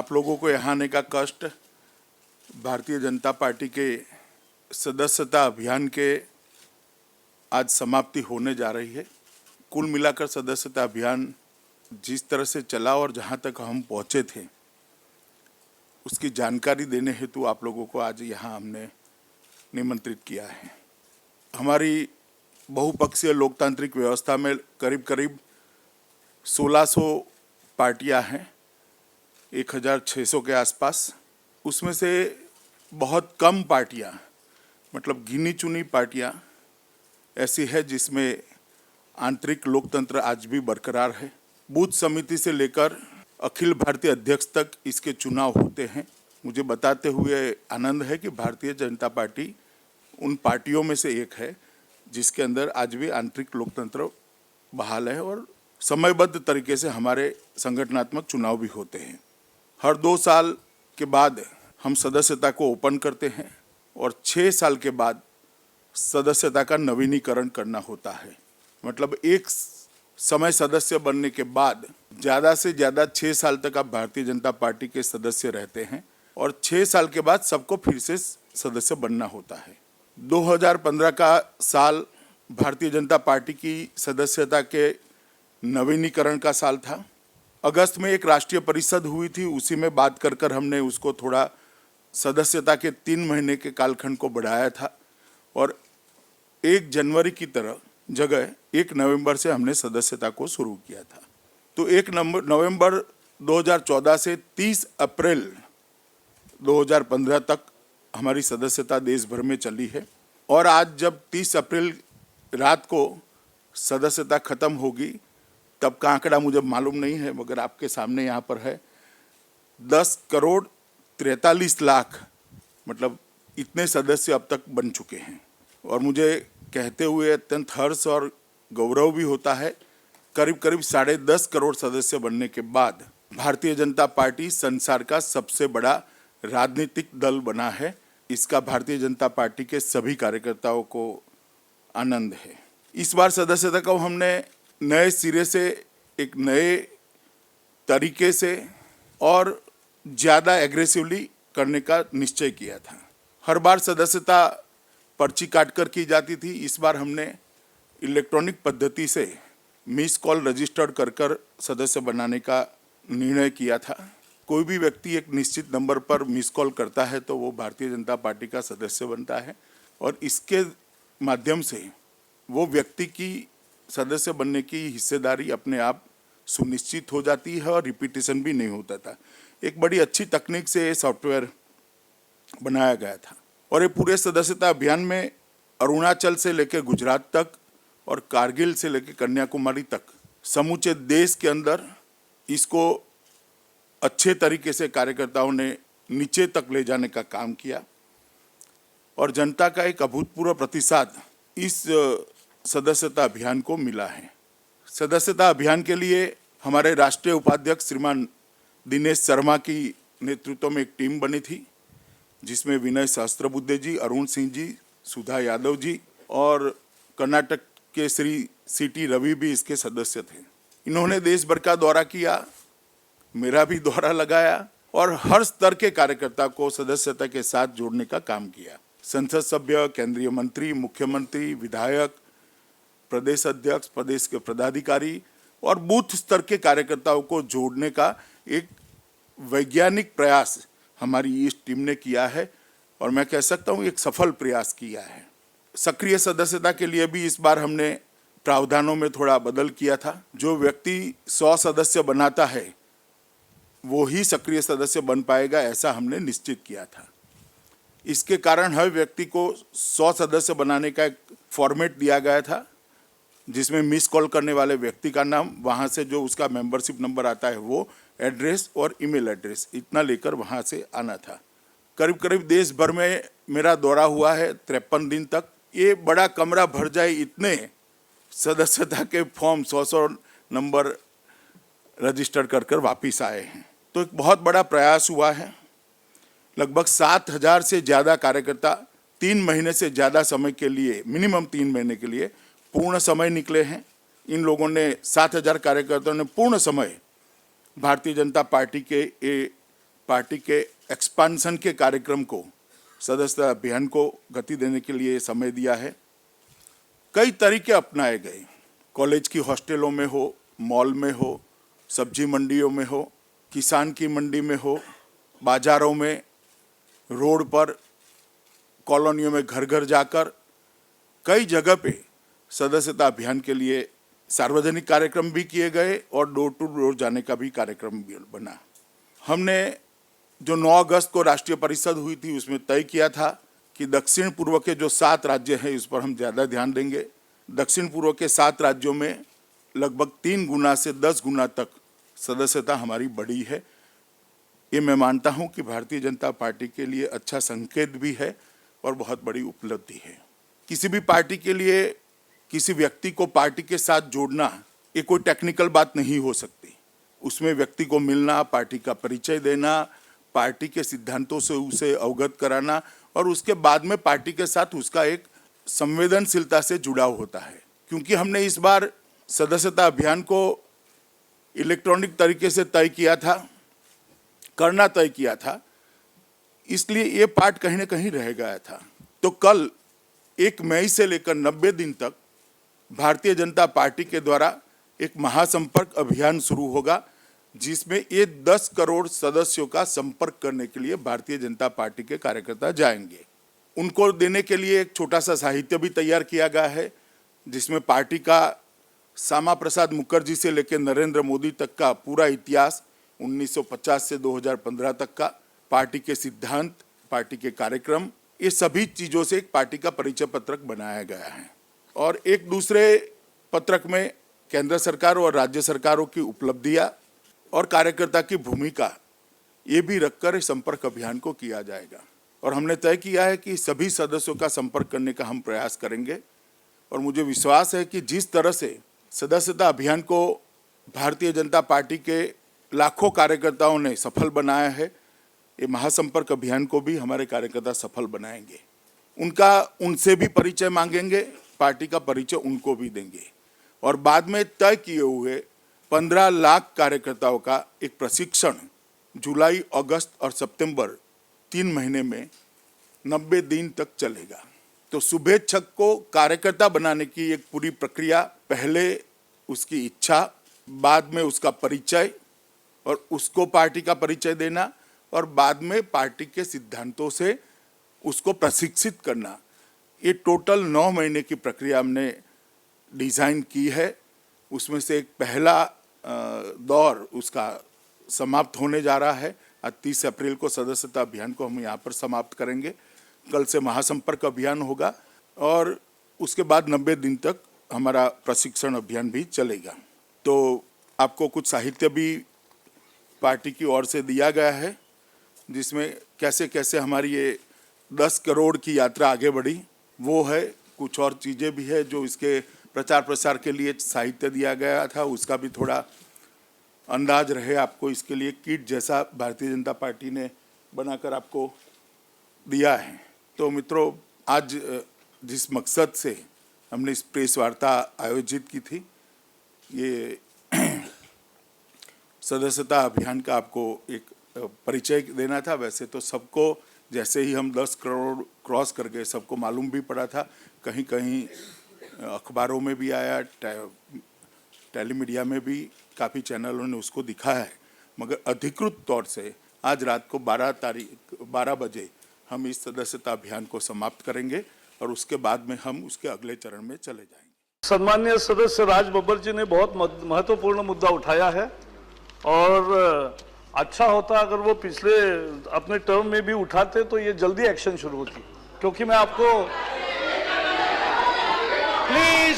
आप लोगों को यहाँ आने का कष्ट भारतीय जनता पार्टी के सदस्यता अभियान के आज समाप्ति होने जा रही है। कुल मिलाकर सदस्यता अभियान जिस तरह से चला और जहाँ तक हम पहुँचे थे उसकी जानकारी देने हेतु आप लोगों को आज यहाँ हमने निमंत्रित किया है। हमारी बहुपक्षीय लोकतांत्रिक व्यवस्था में करीब करीब 1600 पार्टियां हैं, 1600 के आसपास। उसमें से बहुत कम पार्टियां, मतलब गिनी चुनी पार्टियां ऐसी है जिसमें आंतरिक लोकतंत्र आज भी बरकरार है। बूथ समिति से लेकर अखिल भारतीय अध्यक्ष तक इसके चुनाव होते हैं। मुझे बताते हुए आनंद है कि भारतीय जनता पार्टी उन पार्टियों में से एक है जिसके अंदर आज भी आंतरिक लोकतंत्र बहाल है और समयबद्ध तरीके से हमारे संगठनात्मक चुनाव भी होते हैं। हर 2 साल के बाद हम सदस्यता को ओपन करते हैं और 6 साल के बाद सदस्यता का नवीनीकरण करना होता है। मतलब एक समय सदस्य बनने के बाद ज़्यादा से ज़्यादा 6 साल तक आप भारतीय जनता पार्टी के सदस्य रहते हैं और 6 साल के बाद सबको फिर से सदस्य बनना होता है। 2015 का साल भारतीय जनता पार्टी की सदस्यता के नवीनीकरण का साल था। अगस्त में एक राष्ट्रीय परिषद हुई थी, उसी में बात कर हमने उसको थोड़ा सदस्यता के 3 महीने के कालखंड को बढ़ाया था और 1 जनवरी की तरह जगह 1 नवंबर से हमने सदस्यता को शुरू किया था। तो 1 नवंबर 2014 से 30 अप्रैल 2015 तक हमारी सदस्यता देश भर में चली है और आज जब 30 अप्रैल रात को सदस्यता खत्म होगी तब का आंकड़ा मुझे मालूम नहीं है, मगर आपके सामने यहाँ पर है 10,43,00,000, मतलब इतने सदस्य अब तक बन चुके हैं। और मुझे कहते हुए अत्यंत हर्ष और गौरव भी होता है, करीब करीब 10.5 करोड़ सदस्य बनने के बाद भारतीय जनता पार्टी संसार का सबसे बड़ा राजनीतिक दल बना है। इसका भारतीय जनता पार्टी के सभी कार्यकर्ताओं को आनंद है। इस बार सदस्यता को हमने नए सिरे से, एक नए तरीके से और ज़्यादा एग्रेसिवली करने का निश्चय किया था। हर बार सदस्यता पर्ची काटकर की जाती थी, इस बार हमने इलेक्ट्रॉनिक पद्धति से मिस कॉल रजिस्टर्ड कर सदस्य बनाने का निर्णय किया था। कोई भी व्यक्ति एक निश्चित नंबर पर मिस कॉल करता है तो वो भारतीय जनता पार्टी का सदस्य बनता है और इसके माध्यम से वो व्यक्ति की सदस्य बनने की हिस्सेदारी अपने आप सुनिश्चित हो जाती है और रिपीटेशन भी नहीं होता था। एक बड़ी अच्छी तकनीक से ये सॉफ्टवेयर बनाया गया था और ये पूरे सदस्यता अभियान में अरुणाचल से लेकर गुजरात तक और कारगिल से लेकर कन्याकुमारी तक समूचे देश के अंदर इसको अच्छे तरीके से कार्यकर्ताओं ने नीचे तक ले जाने का काम किया और जनता का एक अभूतपूर्व प्रतिसाद इस सदस्यता अभियान को मिला है। सदस्यता अभियान के लिए हमारे राष्ट्रीय उपाध्यक्ष श्रीमान दिनेश शर्मा की नेतृत्व में एक टीम बनी थी जिसमें विनय सहस्त्रबुद्धे जी, अरुण सिंह जी, सुधा यादव जी और कर्नाटक के श्री सीटी रवि भी इसके सदस्य थे। इन्होंने देश भर का दौरा किया, मेरा भी दौरा लगाया और हर स्तर के कार्यकर्ता को सदस्यता के साथ जोड़ने का काम किया। संसद सभ्य, केंद्रीय मंत्री, मुख्यमंत्री, विधायक, प्रदेश अध्यक्ष, प्रदेश के पदाधिकारी और बूथ स्तर के कार्यकर्ताओं को जोड़ने का एक वैज्ञानिक प्रयास हमारी इस टीम ने किया है और मैं कह सकता हूँ एक सफल प्रयास किया है। सक्रिय सदस्यता के लिए भी इस बार हमने प्रावधानों में थोड़ा बदल किया था। जो व्यक्ति 100 सदस्य बनाता है वो ही सक्रिय सदस्य बन पाएगा, ऐसा हमने निश्चित किया था। इसके कारण हर व्यक्ति को 100 सदस्य बनाने का एक फॉर्मेट दिया गया था जिसमें मिस कॉल करने वाले व्यक्ति का नाम, वहाँ से जो उसका मेंबरशिप नंबर आता है वो, एड्रेस और ईमेल एड्रेस इतना लेकर वहाँ से आना था। करीब करीब देश भर में मेरा दौरा हुआ है 53 दिन तक। ये बड़ा कमरा भर जाए इतने सदस्यता के फॉर्म 100 नंबर रजिस्टर कर वापिस आए हैं। तो एक बहुत बड़ा प्रयास हुआ है। लगभग 7,000 से ज़्यादा कार्यकर्ता 3 महीने से ज़्यादा समय के लिए, मिनिमम 3 महीने के लिए पूर्ण समय निकले हैं। इन लोगों ने 7,000 कार्यकर्ताओं ने पूर्ण समय भारतीय जनता पार्टी के पार्टी के एक्सपांशन के कार्यक्रम को, सदस्यता अभियान को गति देने के लिए समय दिया है। कई तरीके अपनाए गए, कॉलेज की हॉस्टलों में हो, मॉल में हो, सब्जी मंडियों में हो, किसान की मंडी में हो, बाजारों में, रोड पर, कॉलोनियों में घर घर जाकर कई जगह पे सदस्यता अभियान के लिए सार्वजनिक कार्यक्रम भी किए गए और डोर टू डोर जाने का भी कार्यक्रम भी बना। हमने जो 9 अगस्त को राष्ट्रीय परिषद हुई थी उसमें तय किया था कि दक्षिण पूर्व के जो 7 राज्य हैं उस पर हम ज़्यादा ध्यान देंगे। दक्षिण पूर्व के 7 राज्यों में लगभग 3 गुना से 10 गुना तक सदस्यता हमारी बढ़ी है। ये मैं मानता हूँ कि भारतीय जनता पार्टी के लिए अच्छा संकेत भी है और बहुत बड़ी उपलब्धि है। किसी भी पार्टी के लिए किसी व्यक्ति को पार्टी के साथ जोड़ना ये कोई टेक्निकल बात नहीं हो सकती। उसमें व्यक्ति को मिलना, पार्टी का परिचय देना, पार्टी के सिद्धांतों से उसे अवगत कराना और उसके बाद में पार्टी के साथ उसका एक संवेदनशीलता से जुड़ाव होता है। क्योंकि हमने इस बार सदस्यता अभियान को इलेक्ट्रॉनिक तरीके से तय किया था, इसलिए ये पार्ट कहीं ना कहीं रह गया था। तो कल 1 मई से लेकर 90 दिन तक भारतीय जनता पार्टी के द्वारा एक महासंपर्क अभियान शुरू होगा, जिसमें ये 10 करोड़ सदस्यों का संपर्क करने के लिए भारतीय जनता पार्टी के कार्यकर्ता जाएंगे। उनको देने के लिए एक छोटा सा साहित्य भी तैयार किया गया है, जिसमें पार्टी का श्यामा प्रसाद मुखर्जी से लेकर नरेंद्र मोदी तक का पूरा इतिहास, 1950 से 2015 तक का, पार्टी के सिद्धांत, पार्टी के कार्यक्रम, ये सभी चीज़ों से एक पार्टी का परिचय पत्रक बनाया गया है। और एक दूसरे पत्रक में केंद्र सरकार और राज्य सरकारों की उपलब्धियां और कार्यकर्ता की भूमिका ये भी रखकर संपर्क अभियान को किया जाएगा। और हमने तय किया है कि सभी सदस्यों का संपर्क करने का हम प्रयास करेंगे। और मुझे विश्वास है कि जिस तरह से सदस्यता अभियान को भारतीय जनता पार्टी के लाखों कार्यकर्ताओं ने सफल बनाया है, ये महासंपर्क अभियान को भी हमारे कार्यकर्ता सफल बनाएंगे। उनसे भी परिचय मांगेंगे, पार्टी का परिचय उनको भी देंगे और बाद में तय किए हुए 15 लाख कार्यकर्ताओं का एक प्रशिक्षण जुलाई, अगस्त और सितंबर 3 महीने में 90 दिन तक चलेगा। तो शुभेच्छक को कार्यकर्ता बनाने की एक पूरी प्रक्रिया, पहले उसकी इच्छा, बाद में उसका परिचय और उसको पार्टी का परिचय देना और बाद में पार्टी के सिद्धांतों से उसको प्रशिक्षित करना, ये टोटल 9 महीने की प्रक्रिया हमने डिज़ाइन की है। उसमें से एक पहला दौर उसका समाप्त होने जा रहा है। 30 अप्रैल को सदस्यता अभियान को हम यहाँ पर समाप्त करेंगे। कल से महासंपर्क अभियान होगा और उसके बाद 90 दिन तक हमारा प्रशिक्षण अभियान भी चलेगा। तो आपको कुछ साहित्य भी पार्टी की ओर से दिया गया है, जिसमें कैसे कैसे हमारी ये 10 करोड़ की यात्रा आगे बढ़ी वो है। कुछ और चीज़ें भी है जो इसके प्रचार प्रसार के लिए साहित्य दिया गया था, उसका भी थोड़ा अंदाज रहे आपको। इसके लिए किट जैसा भारतीय जनता पार्टी ने बनाकर आपको दिया है। तो मित्रों, आज जिस मकसद से हमने इस प्रेस वार्ता आयोजित की थी, ये सदस्यता अभियान का आपको एक परिचय देना था। वैसे तो सबको, जैसे ही हम 10 करोड़ क्रॉस कर गए, सबको मालूम भी पड़ा था, कहीं कहीं अखबारों में भी आया, टेलीमीडिया में भी काफ़ी चैनलों ने उसको दिखाया है, मगर अधिकृत तौर से आज रात को 12 बजे हम इस सदस्यता अभियान को समाप्त करेंगे और उसके बाद में हम उसके अगले चरण में चले जाएंगे। सम्मानीय सदस्य राज बब्बर जी ने बहुत महत्वपूर्ण मुद्दा उठाया है और अच्छा होता अगर वो पिछले अपने टर्म में भी उठाते तो ये जल्दी एक्शन शुरू होती। क्योंकि मैं आपको प्लीज